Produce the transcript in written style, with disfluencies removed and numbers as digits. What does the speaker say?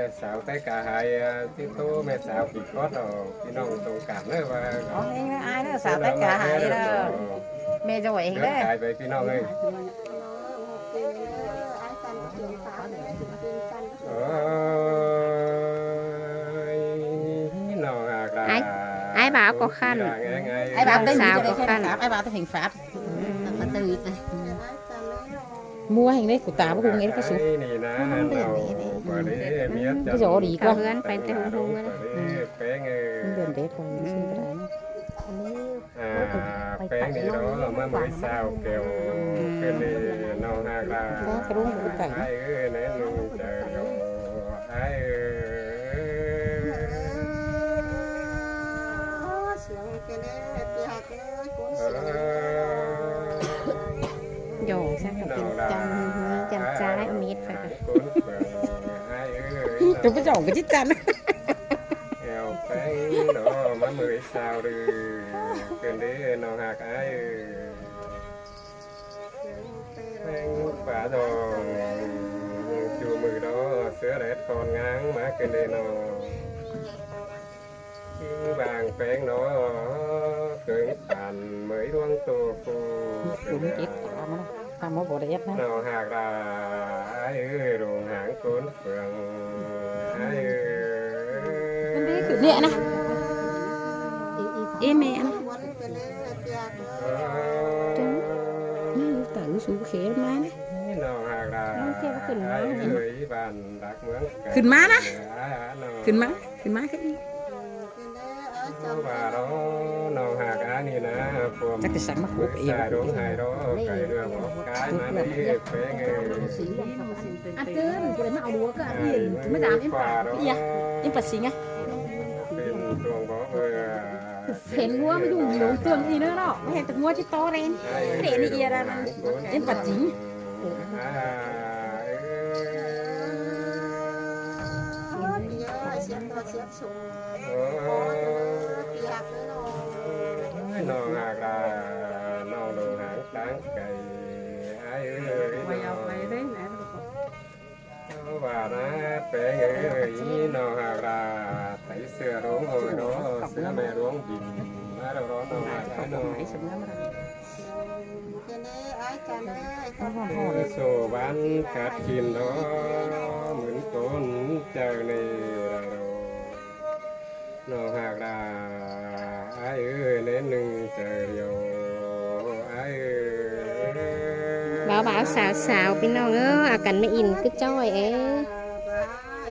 ม่สาวไปกาหายที่โตแม่สาวปีกอดพี่น้องตรงกันเลยว่าอ๋อเองอายเด้อสาวแต่กะหายเด้อแม่จะไหวเอง เดิน เด้อ ขายไปพี่น้องเลยน้องอากา ไอ้บ่าวก็ขั้น ไอ้บ่าวได้มีจะได้แค่นั้นไอ้บ่าวต้องเห็นฟ้า มาตื่นเลย mua hình đấy của tà bác hùng ấy cái số นี่นะเราบ่ได้มี cái gió đi เขา qua เพื่อนไปแต่หงนะ แป้ง đường đấy thôi xin cái đấy แป้งนี่เนาะมามื้อเช้าแก้วคือนี่น้องอากาไอ้เอ้ยแน่นึงเจอไอ้เอ้ย โยงsangเป็นจันtrái ở miết phải chúng cái giỏ cái chít chăn eo phán đó má mười sao đi kênh đi nó hạt ai phán phá rồi chùa mười đó sữa đẹp con ngán má kênh đi nó vàng phán nó cưỡng tàn mới đoán tô phu đúng chết tà mà tà mà bỏ đẹp đó nó hạt là ai ơi đồ hãng cốn phường ai ơi nè nè em mẹ tự xuống khé má đấyขึ้นmá đóขึ้นmá cái và đó nó hạt áนี่นะพวก chắc cái sẵn mắt hộp em ดวงไห้đóไก่เรือบอกกายมาได้แป้งเออ ăn cơm cái đấy mà áo đũa cả tiền mới dám em phải cái gì à em phải xí nghe เป็นดวงบอกเออ เห็นงัวไม่ดูหลงเตืองอีเนอะเนาะไม่เห็นแต่งัวที่โตเรนเด็กนี่เอียดนะเอ็นปัดจิงน้องอากาน้องดูหางตั้งไก่ไอ้เอ้ยว่านะแป้งเอ้ยน้องอากาใส่เสื้อร้องโอยร้องเสื้อแม่ร้องบินมาเราร้องน้องอากาน้องโซบันกัดกินร้อเหมือนต้นเจ้าในเราน้องอากาไอ้เอ้ยเล่นหนึ่งเจอเดียวไอ้เอ้ย bảo bảo xào xào bên nó ngớ à cần mới in cứ cho ấy